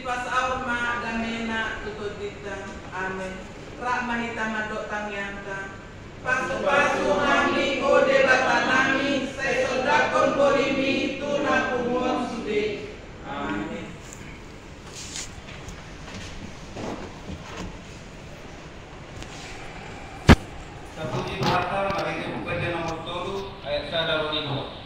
pasaur ma gamena tutut dita. Amin. Rak mahita madok tangyanta. Pasu-pasu nami ode batanami sai sodakon borimi tuna kumon sude. Amin. Terpuji bahasa bagi bukan nomor 7 ayat 1 Tuhan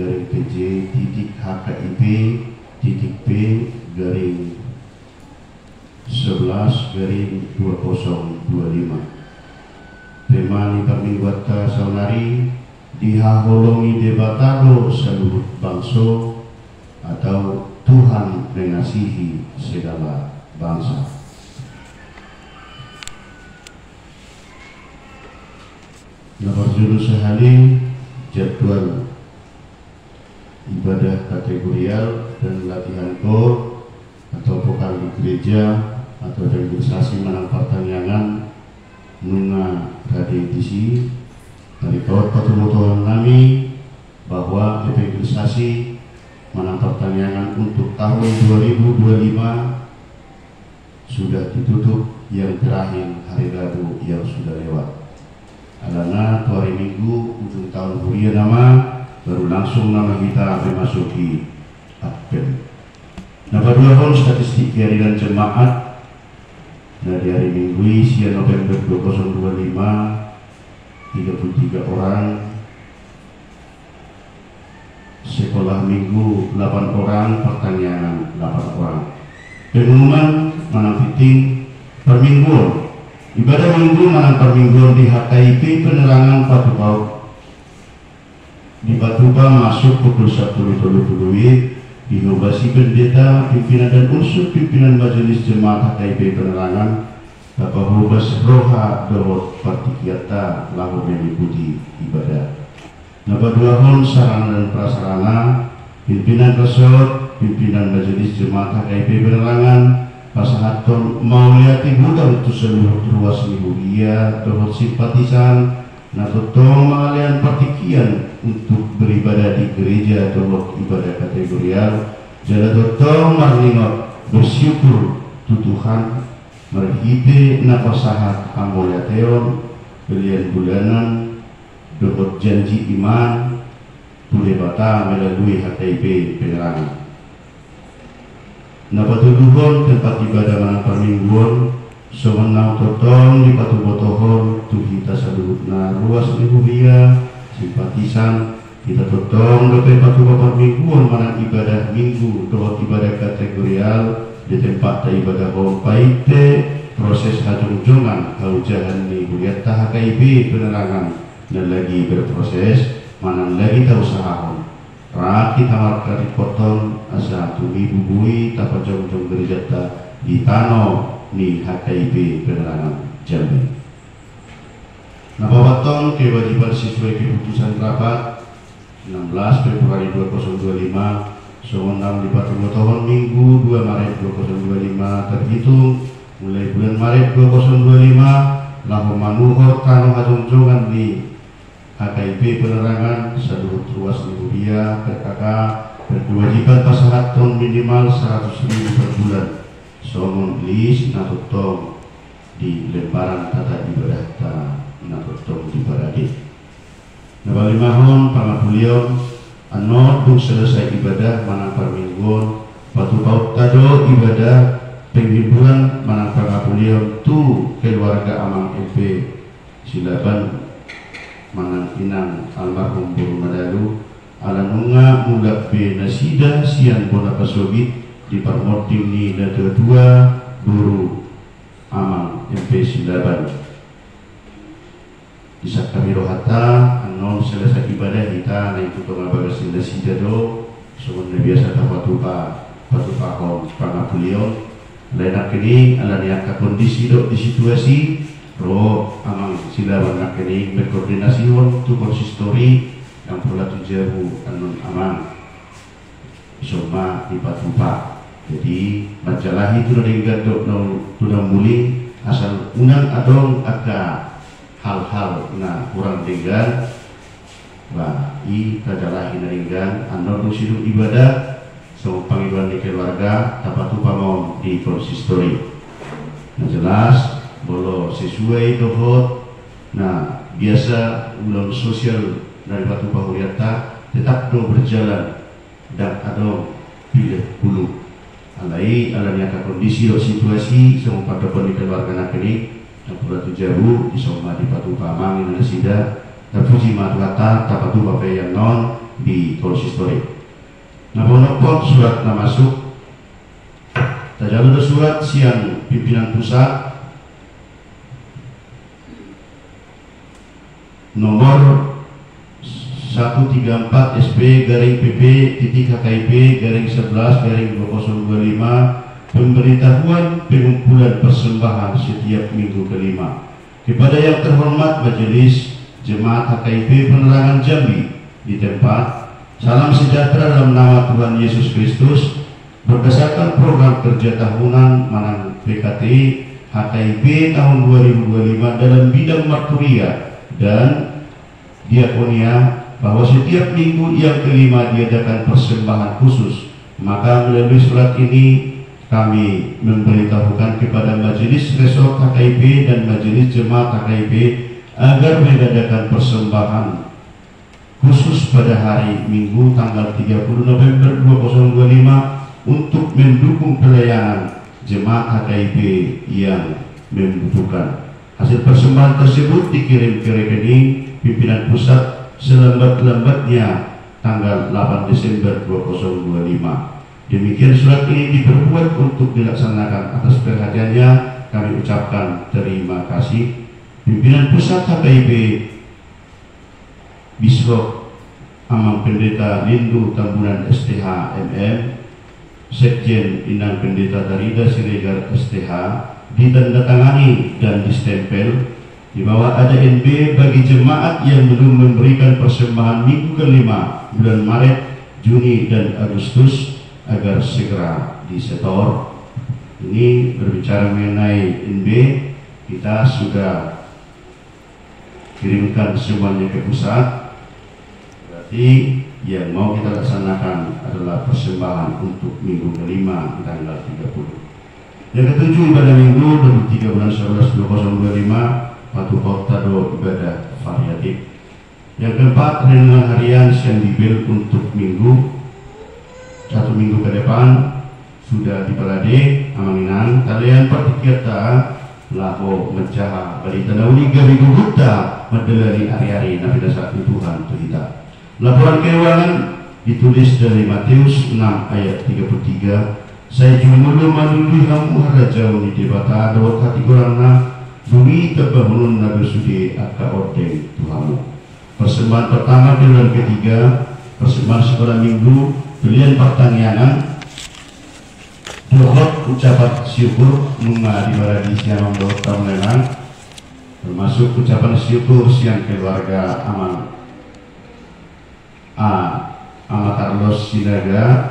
garing PJ titik HKIP titik P garing 11 garing 2025. Tema ni pamingguata saunari dihaholongi debatado seluruh bangsa atau Tuhan mengasihi segala bangsa. Nomor judul sehari jadwal ibadah kategorial dan latihan kor atau vokal di gereja atau registrasi menang pertanyaan nunga raditisi dari kawat patuh-patuhan kami bahwa registrasi menang pertanyaan untuk tahun 2025 sudah ditutup yang terakhir hari Rabu yang sudah lewat. Alana hari Minggu ujung tahun Huria nama baru langsung nama kita memasuki April. Nomor 2 statistik harian jemaat dari hari Minggu siang November 2025 33 orang, sekolah minggu 8 orang, pertanyaan 8 orang. Pengumuman manang fitting per minggu. Ibadah minggu manang per minggu di HKIP penerangan Patu Paut di Batuba masuk pukul 1.30 diinobasi pendeta, pimpinan dan unsur pimpinan majelis jemaat HKIP penerangan Bapak Hubas Roha Dawud Partikiata lalu mengikuti ibadah. Nomor 2 sarana dan prasarana pimpinan resort, pimpinan majelis jemaat HKIP penerangan Pasahaton Mauliati Buddha untuk seluruh ruas Lihuria Dawud simpatisan Natotong mengalian partikian untuk beribadah di gereja Dawud ibadah kategorial Jala Dotong Marlingot bersyukur tutuhan merhibe napasahat Amoliateon pilihan bulanan Dawud janji iman boleh bata melalui HKIP penerangan. Napatuduhon tempat ibadah manang permingguan sewenang totong di patu botohon tuhita saduhutna ruas Lihuria simpatisan kita totong dope patu permingguan manang ibadah minggu doa ibadah kategorial di tempat ibadah paite proses hajung-jungan haujahan Lihuria HKIP penerangan dan lagi berproses manang lagi tak usahahon rakit hamar kari potong asa tumi bubui tapa jong-jong gereja di Tano ni HKIP penerangan Jambi. Nabawaton kewajiban sesuai keputusan rapat 16 Februari 2025 sewenang di Batu tahun Minggu 2 Maret 2025 terhitung mulai bulan Maret 2025 lahu manuhor Tano hajong-jongan di HKIP penerangan seluruh ruas Lihuria PKK berkewajiban pasahaton minimal 100.000 per bulan somon list natutong di lembaran tata ibadah natutong di Baradi. Nabalimahon pangapulion anot dung selesai ibadah manang permingguan Patu Paut tado ibadah penghiburan manang pangapulion tu keluarga Amang MP Silaban manang inang almarhum Buru Madalu alanunga mulak be nasida sian bona pasogit di parmotim ni da kedua Buru Amang MP Silaban bisa kami rohata anon selesai ibadah kita naik tutong abagas nasida do semuanya biasa patu hon pangapulion lain kini alaniaka kondisi do di situasi Roh Amang Silaban nakeni berkoordinasi untuk konsistori yang pula tujuh anon Amang Isoma di Patupa. Jadi majalah itu dengan tudang muli asal unang adong aka hal-hal na kurang dengan bah i majalah dengan anon sidung ibadah so panggilan di keluarga Tapatupa mau di konsistori. Nah jelas bolo sesuai dohot. Nah biasa ulang sosial dari Batu Bahuriata tetap do berjalan dan ada pilih bulu alai alanya kondisi do situasi semua pada poni keluarga nak ini yang pula tujabu isoma di Batu Pamang Indonesia dan puji matuata tapatu bape yang non di konsistori. Napa surat na masuk tajam surat siang pimpinan pusat nomor 134 SP garing PP titik HKIP garing 11 garing 2025 pemberitahuan pengumpulan persembahan setiap minggu kelima kepada yang terhormat Majelis Jemaat HKIP Penerangan Jambi di tempat. Salam sejahtera dalam nama Tuhan Yesus Kristus. Berdasarkan program kerja tahunan Manang PKT HKIP tahun 2025 dalam bidang marturia dan diakonia, bahwa setiap minggu yang kelima diadakan persembahan khusus. Maka melalui surat ini kami memberitahukan kepada Majelis Resort HKIP dan Majelis Jemaat HKIP agar mengadakan persembahan khusus pada hari Minggu tanggal 30 November 2025 untuk mendukung pelayanan jemaat HKIP yang membutuhkan. Hasil persembahan tersebut dikirim ke rekening pimpinan pusat selambat-lambatnya tanggal 8 Desember 2025. Demikian surat ini diperbuat untuk dilaksanakan. Atas perhatiannya kami ucapkan terima kasih. Pimpinan pusat HKIP Biskop Amang Pendeta Lindu Tambunan STH MM, Sekjen Inang Pendeta Darida Siregar STH, ditandatangani dan distempel. Di bawah ada NB bagi jemaat yang belum memberikan persembahan minggu kelima bulan Maret, Juni dan Agustus agar segera disetor. Ini berbicara mengenai NB, kita sudah kirimkan semuanya ke pusat. Berarti yang mau kita laksanakan adalah persembahan untuk minggu kelima di tanggal 30. Yang ketujuh, pada minggu 23 bulan 11 2025 Patu Portado ibadah variatif. Yang keempat, renungan harian siang dibel untuk minggu 1 minggu ke depan sudah dipelade amanginan kalian partikiata laho mencaha bari tanauli gabi gugutta madelari ari-ari nabida saat Tuhan tuhita. Laporan keuangan ditulis dari Matius 6 ayat 33. Saya jumulu manului hamu harajau ni debata dawat hati korangna bumi tebahulun nabi sudi akka ordeng Tuhanmu. Persembahan pertama bulan ketiga, persembahan sekolah minggu, pilihan pertanyaan, dohot ucapan syukur nunga di baradi siang dohot tamunenan, termasuk ucapan syukur siang keluarga aman Ama Carlos Sinaga,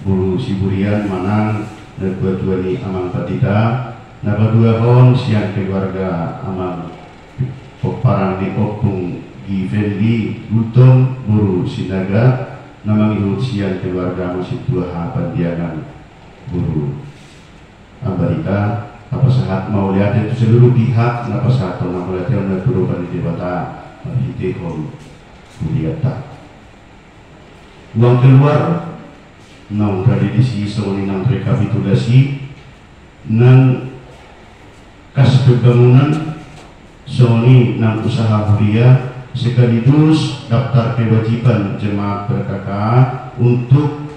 Bulu Siburian Manang dan Tuani Amang Patita, Naba dua hon siang keluarga Amang Poparang di Opung Givendi Gutong Buru Sinaga, nama ihut siang keluarga Masih Tua Pandiangan Buru Ambarita. Apa sahat mau lihat itu seluruh pihak, apa sahat mau lihat yang naturukan di debata Hitihon Kuliata. Uang keluar nang tradisi soni nang rekapitulasi nang kas pembangunan soni nang usaha huria sekaligus daftar kewajiban jemaat berkaka untuk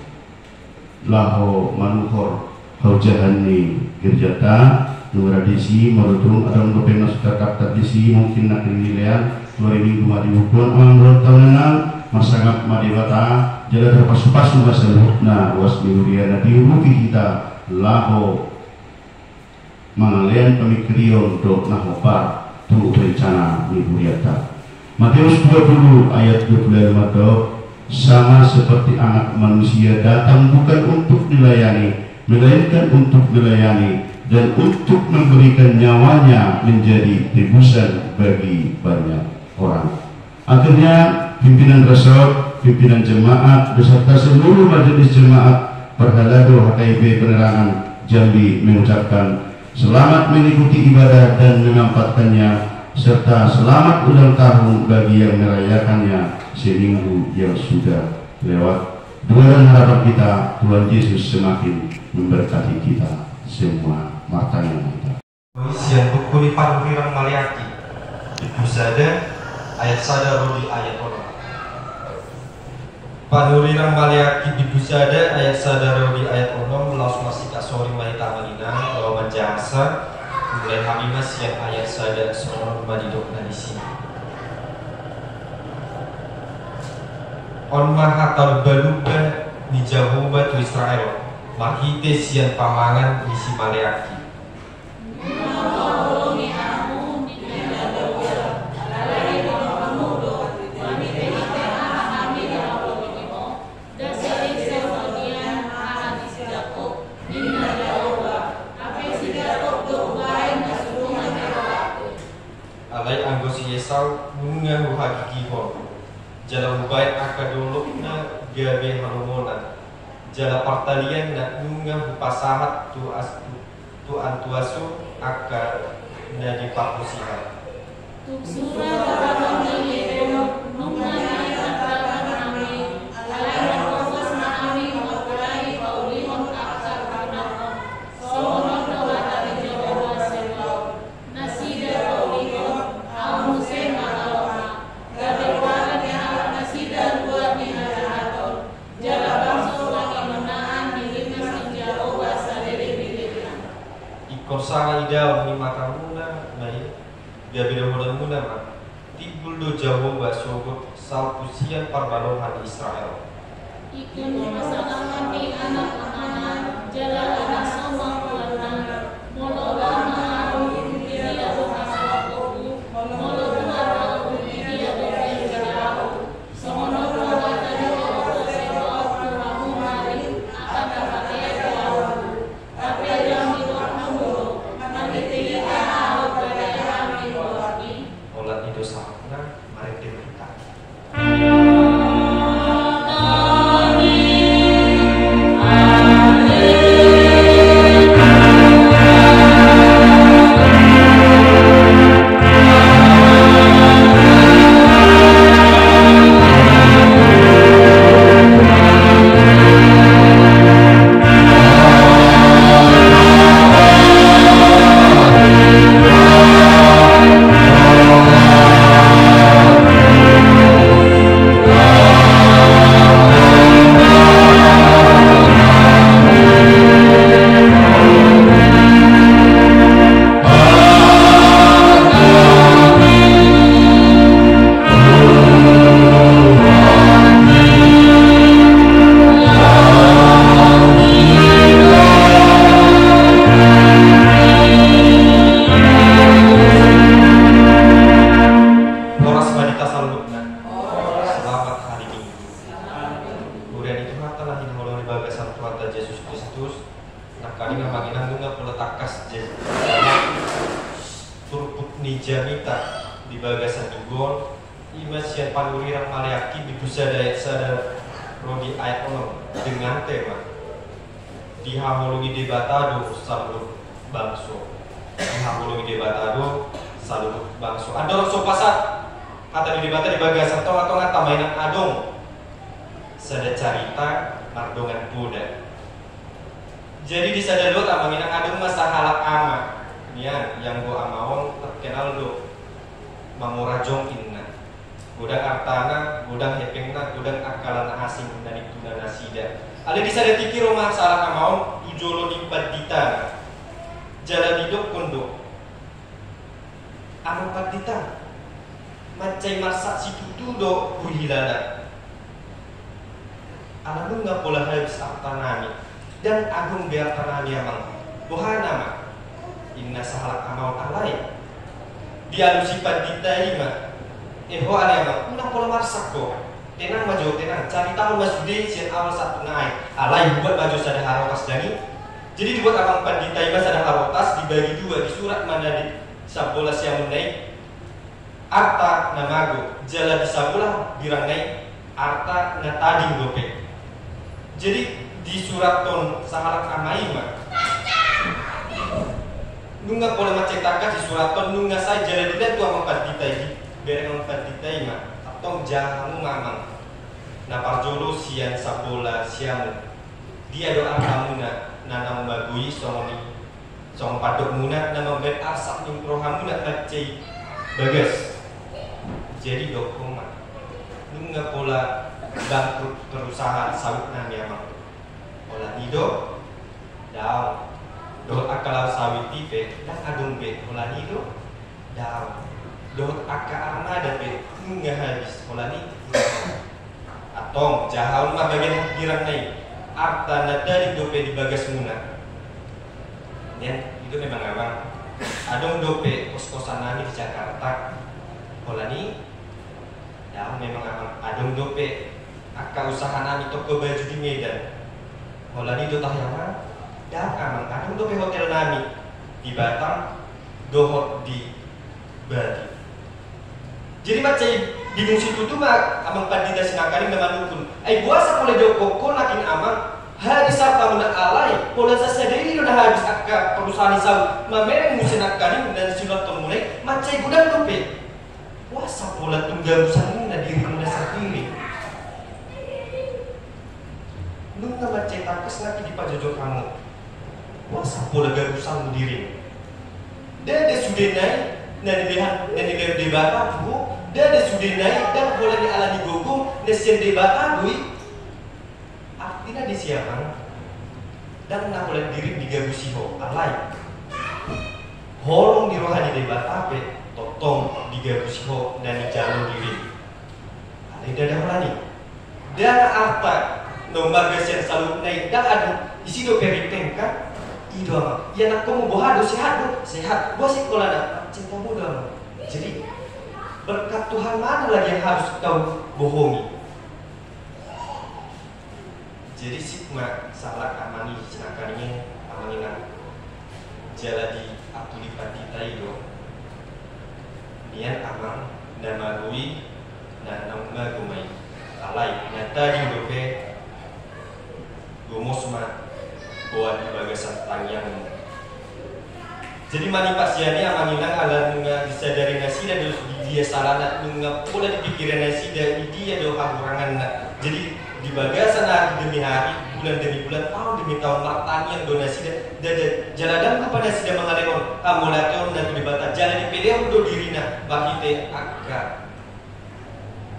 laho manuhor haujahani gerjata tradisi marutung ada mengopenas daftar tradisi mungkin nak nilaian 2005 amang tahunan masangat madibata jalan terpasu-pasu masalahna was bihuria nabi ruki kita laho mangalian pemikirion dok nahopa tu rencana bihuriata. Matius 20 ayat 25 dok, sama seperti anak manusia datang bukan untuk dilayani melainkan untuk dilayani dan untuk memberikan nyawanya menjadi tebusan bagi banyak orang. Akhirnya pimpinan resort, pimpinan jemaat beserta seluruh majelis jemaat Perhalado HKIP Penerangan Jambi mengucapkan selamat mengikuti ibadah dan mengampatkannya serta selamat ulang tahun bagi yang merayakannya seminggu yang sudah lewat. Doa dan harapan kita Tuhan Yesus semakin memberkati kita semua. Martanya kita. Siang bukuni panurang maliaki Musada ayat sada rodi ayat orang Panurirang maliaki bibusada ayat sadaro di ayat 6 laus masih kasori mahita manina lawan jasa mulai hamimas yang ayat sada sonon madidok di sini. On mahatal baluba di Jahuba tu Israel mahite sian pamangan di si maliaki. Alai anggosi Esau bunga hakiki hon jala ubai akadolok na gabe halomona jala partalian na bunga pasahat tu antuasu akar na di papusihan Korsanga ida mi makamuna mai gabira muna ma tibul do jawo ba sogot salpusian parbalohan Israel ikun masalah di anak-anak jalan anak sama warna mololama dia lokasi koku mololama dia lokasi jauh sono roda dari sebuah kamu mari akan pakai jauh tapi yang olat itu sakna mari kita Jadi di sadalo tamanginang adong masahalak ama niyan yang go amawon terkenal do mangurajong inna gudang artana gudang hepengna gudang akalan asing dari tuna nasida ada di sada tikiro masalah amawon ujolo di padita jala hidup kondo anu padita macai marsak si tutu do kuhilana alamun nga pola habis artanami dan agung biar tanami amang bohana ma inna sahalak amal alai dia sifat diterima ho alai amang una pola marsak ko tenang maju tenang cari tahu masudi sian awal satu naik alai buat maju sada harotas dani jadi dibuat amang pandita sada harotas dibagi dua di surat mana di sabola siang menaik arta namago jala di sabola birang naik arta na tading gope jadi di surat ton sahalak amaima nunga pola macetaka di surat ton nunga saja jadi dia tua mempanditai bereng mempanditai ma atau jahamu mamang na parjolo sian sabola siamu dia doa kamuna nana membagui songoni song padok muna nama ben arsak ning rohamuna macei bagas jadi dokoma nunga pola bangkrut perusahaan sawit nami amang. Olah nido daun dohot akalau sawit tipe dan adung be olah nido daun dohot akka armada be hingga habis olah ni atong jahaun mah bagian girang nai arta nadari dope di bagas muna. Dan itu memang amang adong dope kos-kosan nami di Jakarta olah ni daun memang amang adong dope akka usaha nami toko baju di Medan. Olah ni do tahyama dan amang adong dope hotel nami di Batam, dohot di Bali. Jadi macam bingung situ tu mah amang pandita sinakari memanukun. Ai buasa boleh joko ko nakin amang hari Sabtu muna alai. Pola sasadari do dah habis akka perusahaan isau. Mamereng musinakari dan sinotong mulai macam gudang dope. Puasa pola tunggal usang na diri muna sendiri. Nung na macam takas nak di pajojo kamu. Puasa pola gabusang diri. Dan dia sudah naik, dan dia debata tu, dan dia sudah naik dan pola di ala di gogong, dan debata dui. Artinya di siang dan nak pola diri di gabusiho alai. Holong di rohani debata pe, totong di gabusiho dan di jalur diri. Alai dah holani. Dan arta nomor gasian selalu naik dan ada isi do peripeng kan. Ido ama, ya nak kamu bohado sehat, bos sekolah dah cinta muda. Jadi berkat Tuhan mana lagi yang harus kau bohongi? Jadi sigma salah amani sinakarinya amanginan jala di akuli patita ido. Nian amang dan magui dan nama gumai alai nyata di dope gomosma buat di bagasan tangyang. Jadi mani pasiani amanginang ala nunga disadari nasi dan dia salah nak nunga pula dipikiran nasi dan dia do hamurangan nak. Jadi di bagasan hari demi hari, bulan demi bulan, tahun demi tahun martani yang donasi dan jalanan kepada sida mengalekon amulaton dan dibata jalan dipilih untuk dirina bahite akka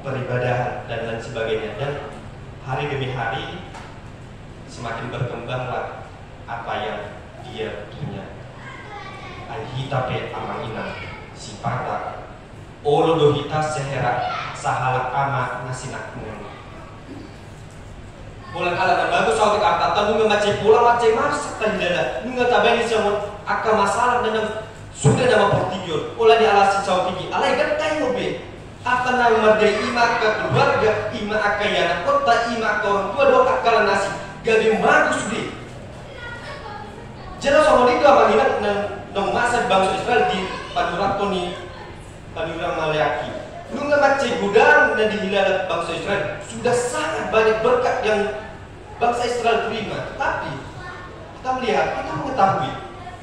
peribadahan dan lain sebagainya. Dan hari demi hari semakin berkembanglah apa yang dia punya. Hita pe amanginan sipata olo do hita sehera sahalak ama nasinak mun. Bulan ala dan bagus sautik artata nunga macam pulang macam masak tandana nunga tabani sama akka masalah dan sudah nama portigion olah di alasi sautik alai kan tayo be akan nang merdei ima ke keluarga ima akka yana kota ima ke orang tua do akala nasi gabi bagus be. Jelas sama itu amanginan nang masa bangsa Israel di Padurakoni Padurang Maleaki. Nunga macam gudang dan dihilal bangsa Israel sudah sangat banyak berkat yang bangsa Israel terima. Tapi kita melihat, kita mengetahui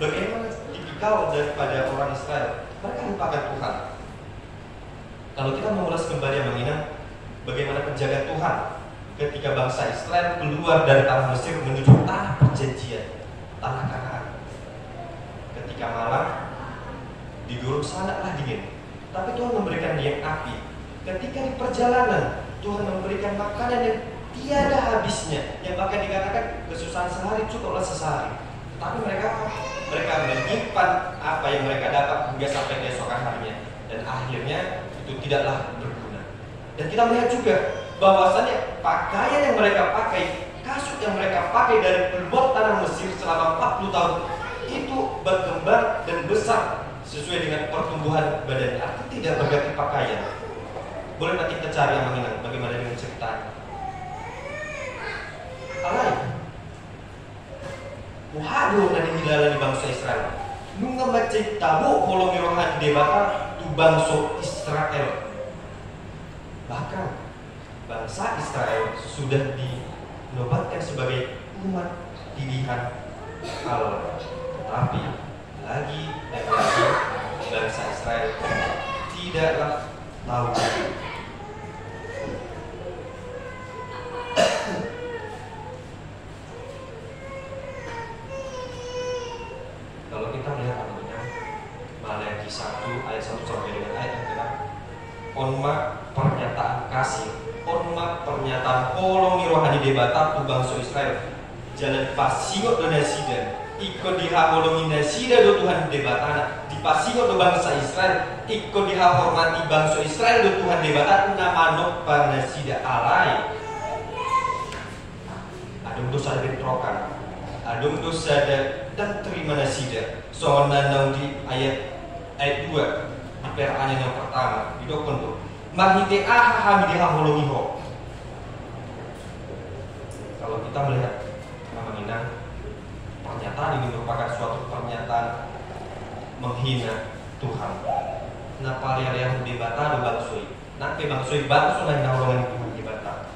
bagaimana tipikal daripada orang Israel. Mereka lupakan Tuhan. Kalau kita mengulas kembali amanginan bagaimana penjaga Tuhan ketika bangsa Israel keluar dari tanah Mesir menuju tanah perjanjian, tanah Kanaan. Ketika malam diduruk sangatlah dingin, tapi Tuhan memberikan dia api. Ketika di perjalanan Tuhan memberikan makanan yang tiada habisnya, yang bahkan dikatakan kesusahan sehari cukuplah sehari. Tapi mereka menyimpan apa yang mereka dapat hingga sampai keesokan harinya, dan akhirnya itu tidaklah berguna. Dan kita melihat juga bahwasannya pakaian yang mereka pakai, kasut yang mereka pakai dari pelbot tanah Mesir selama 40 tahun itu berkembang dan besar sesuai dengan pertumbuhan badannya. Artinya tidak berganti pakaian. Boleh nanti kita cari yang mengingat bagaimana dengan ceritanya. Alai wahado na dinilala ni bangsa Israel nunga macam tabo kolong rohan debata tu bangsa Israel. Bahkan bangsa Israel sudah dinobatkan sebagai umat pilihan Allah. Tapi lagi dan lagi bangsa Israel tidaklah tahu. Kalau kita melihat artinya Maleakhi 1 ayat 1 sampai dengan ayat yang ke-6, onma pernyataan kasih, onma pernyataan rohani debata tu bangsa Israel jalan pasingot do nasida ikut dihaholongi nasida do Tuhan debatana di pasingot do bangsa Israel ikut dihormati bangsa Israel do Tuhan debata nama noppa nasida alai adung dosa bentrokan adung dosa dan terima nasida soalnya nang di ayat 2 di perayaan yang pertama di dokon tu mahite aha dihaholongi ho. Kalau kita melihat menghina, pernyataan ini merupakan suatu pernyataan menghina Tuhan. Nah, paling yang dibata do bangsoi. Nanti bangsoi bangso lain orang Tuhan dibata.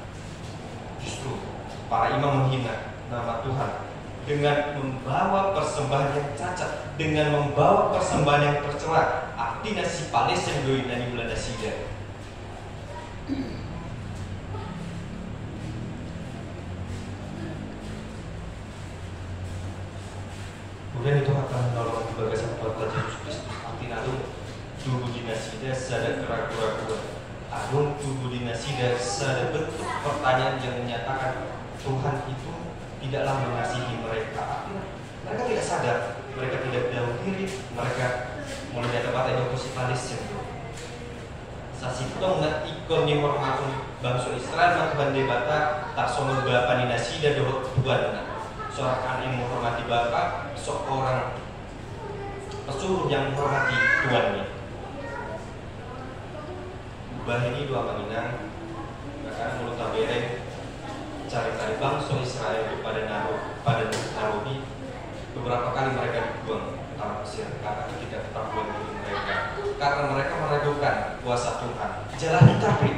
Justru para imam menghina nama Tuhan dengan membawa persembahan yang cacat, dengan membawa persembahan yang tercela. Artinya si Palestina doi nani bulan nasida. Kemudian itu akan menolong bagasan Tuhan Yesus Kristus. Artinya tubuh dinasida sada keraguan-keraguan. Adung tubuh dinasida sada bentuk pertanyaan yang menyatakan Tuhan itu tidaklah mengasihi mereka. Artinya mereka tidak sadar, mereka tidak tahu diri, mereka mulai dari tempat itu positalis yang sasitong ngat ikon ni hormatun bangsa Israel Tuhan debata tak sono bapa dinasida do Tuhan. Seorang yang menghormati Bapa, seorang pesuruh yang menghormati Tuhan ini. Ubah ini dua menginang, bahkan mulut tabereng cari-cari bangsa Israel pada Narobi. Beberapa kali mereka dibuang ke tanah Mesir karena tidak ketahuan diri mereka, karena mereka meragukan kuasa Tuhan. Jalan ditapi,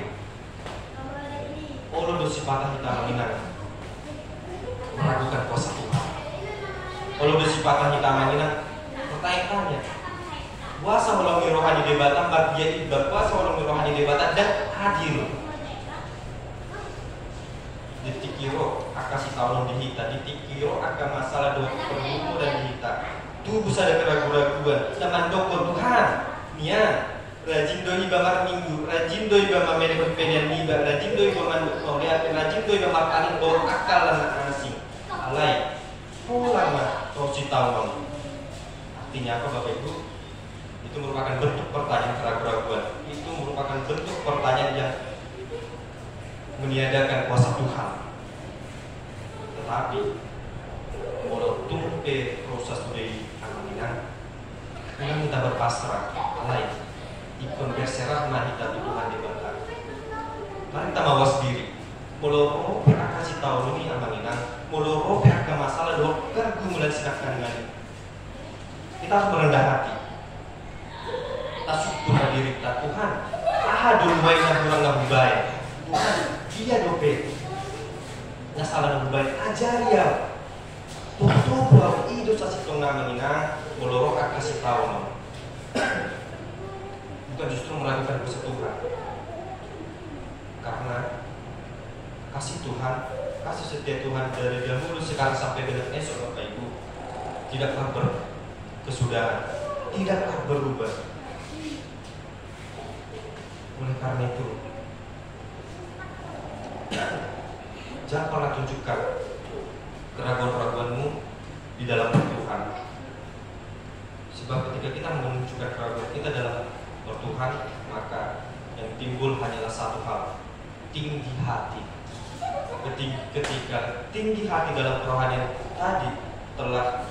olo dosi patah kita menginang. Meragukan kuasa Tuhan. Kalau disipatkan hitam ini, pertanyaannya, kuasa melalui rohani debatan, bagian ibadah kuasa melalui rohani debatan dan hadir. Ditikiro akan si tahun dihita, ditikiro akan masalah doa perlumu dan dihita. Tubuh sadar keraguan-keraguan, zaman dokter Tuhan, nia. Rajin doi bamar minggu, rajin doi bamar mereka penian niba, rajin doi bamar mauliat, rajin doi bamar paling bawa akal dan asing. Alai, lama torsi tahun. Artinya apa Bapak Ibu? Itu merupakan bentuk pertanyaan keraguan-keraguan. Itu merupakan bentuk pertanyaan yang meniadakan kuasa Tuhan. Tetapi, walau tumpe proses dari amanina, kita minta berpasrah. Alai, ikon berserah mahita Tuhan dibakar. Mari kita mawas diri. Walau kasih tahu ini amanina. Mulu roh PHK masalah doh kergu mulai silakan dengan kita harus merendah hati. Kita syukur diri kita Tuhan. Dulu baiknya kurang nggak baik. Tuhan dia dope. Nggak salah nggak baik. Ajar ya. Tuh bahwa itu sasi tonggang menginang. Mulu roh kasih tahu. Bukan justru meragukan kuasa Tuhan. Karena kasih Tuhan, kasih setia Tuhan dari dahulu sekarang sampai dengan esok Bapak Ibu tidaklah berkesudahan, tidaklah berubah. Oleh karena itu, jangan pernah tunjukkan keraguan-keraguanmu di dalam Tuhan. Sebab ketika kita menunjukkan keraguan kita dalam Tuhan, maka yang timbul hanyalah satu hal, tinggi hati. Ketika tinggi hati dalam kerohanian tadi telah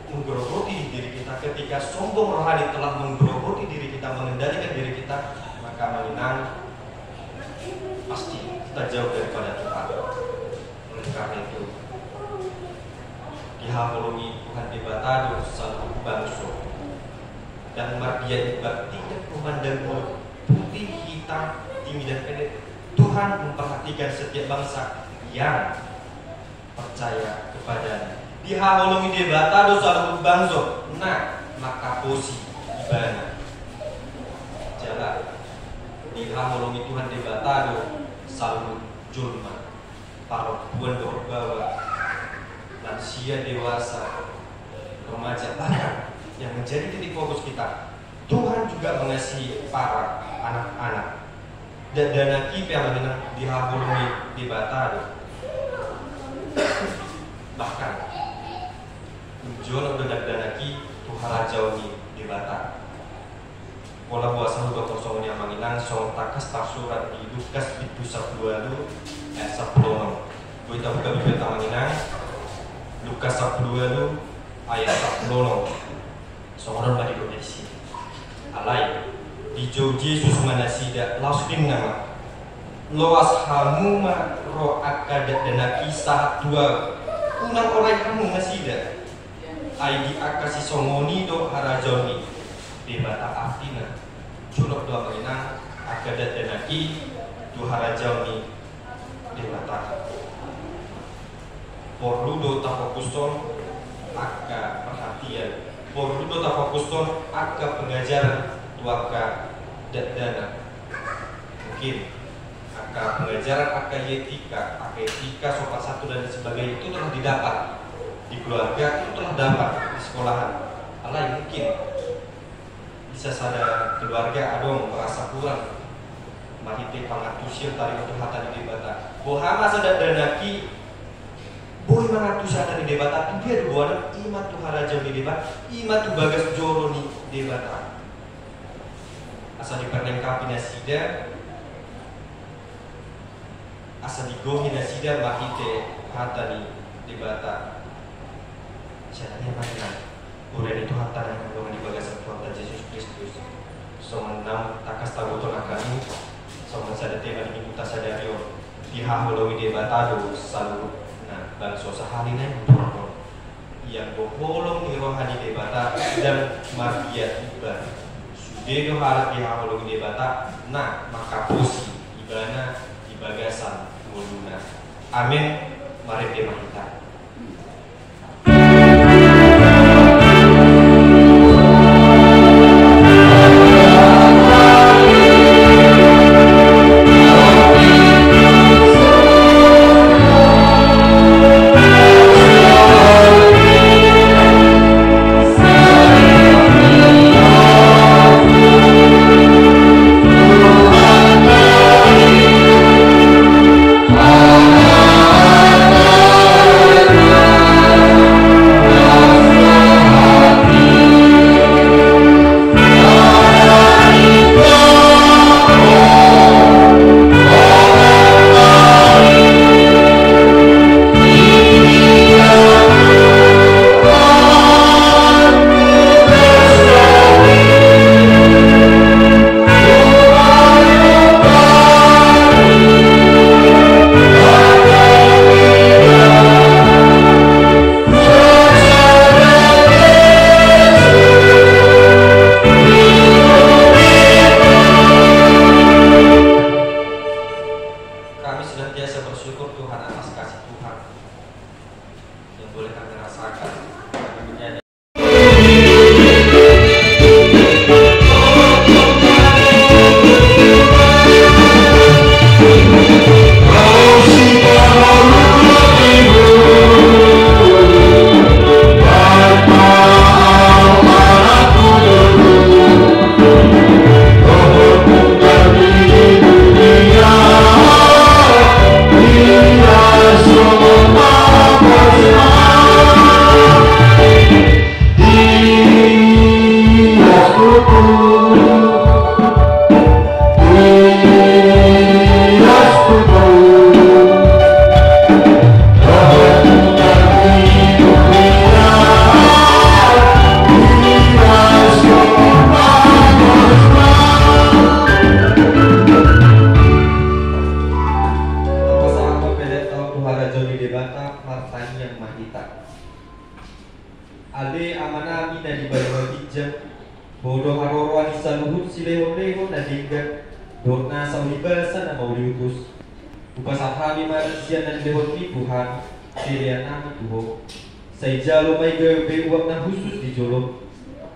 menggerogoti diri kita, ketika sombong rohani telah menggerogoti diri kita, mengendalikan diri kita, maka menginang pasti kita jauh daripada Tuhan. Oleh karena itu, dihaholongi Tuhan dibatado satu bangsa dan mardia ibadah tidak memandang putih, hitam, tinggi dan pendek. Tuhan memperhatikan setiap bangsa yang percaya kepadanya. Dihaholongi debata dosa bangsa. Nah, maka posi ibadah. Jalan. Dihaholongi Tuhan debata do selalu julma. Para puan berbawa lansia dewasa, remaja, bahkan yang menjadi titik fokus kita. Tuhan juga mengasihi para anak-anak. dana ki pemanina dihahului di bata bahkan Jono udah dana ki tuhara jauh di bata pola puasa udah kosong yang manginang song takas tafsuran di Lukas itu 10 ayat 10 gue tahu buka bibir manginang Lukas 10 ayat 10 seorang bagi kondisi alai di Yesus mana sida langsung nama loas hamu ma ro akadat dana kisah dua unang orang kamu masida ai di akasi songoni do harajoni di bata aftina culok doa menginang akadat dana ki do harajoni di bata porlu do tafokuson akka perhatian porlu do tafokuson akka pengajaran tuaka dana mungkin akka pengajaran akka etika sopan satu dan sebagainya itu telah didapat di keluarga, itu telah dapat di sekolahan alai mungkin bisa sada keluarga adong merasa kurang mahite pangatusir tari untuk hata di debata bohama sada danaki boy mangatusir hata di debata dia dua imat tu haraja di debata imat tu bagas joro ni debata asa diperlengkapi nasida asa digohi nasida mahite hata di bata caranya mana udah itu hata yang mendongan di bagasan Tuhan Yesus Kristus somenam takas tabuton akami somen sada tema di kita sadario dihahului di batado salu nah bangso sahalina yang yang boholong di rohani di bata dan magia iba sudedo harap dihahului di bata nah maka pusi ibana di bagasan muluna amin mari tema kita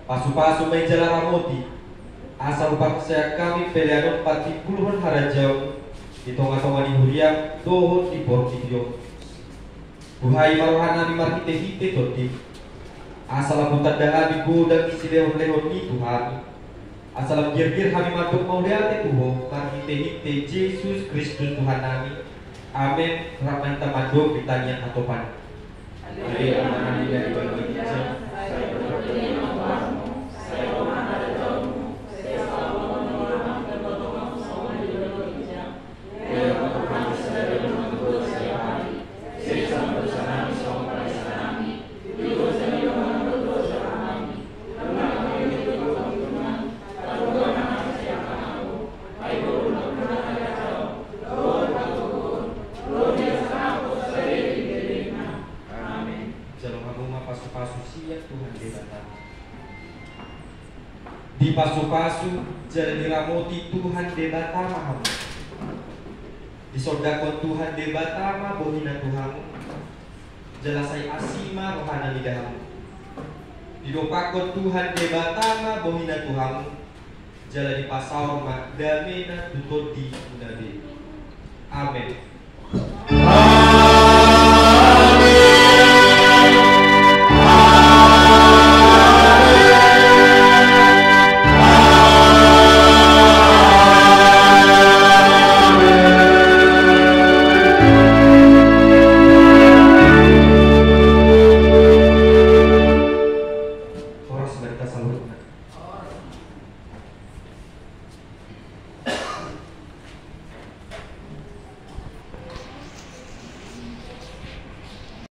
Pasu-pasu may jala ramoti asal paksa kami peleanon pati puluhan harajau di tonga-tonga di huriang dohon di portibio buhay maruhana di marhite-hite toti asal abutan daan di gudang isi lehon-lehon ni Tuhan Asalam gir-gir kami matuk mauliate Tuho kami te Yesus Kristus Tuhan nami. Amin. Rahman tamaduk ditanya atopan. Dari anak dari bagi di pasu-pasu jalan diramoti Tuhan debatama hamu, di sodakon Tuhan debatama bohina Tuhamu, jelasai asima rohana lidahamu, di dopakon Tuhan debatama bohina Tuhamu, jalan di pasau mak damena tutut di udabe. Amin.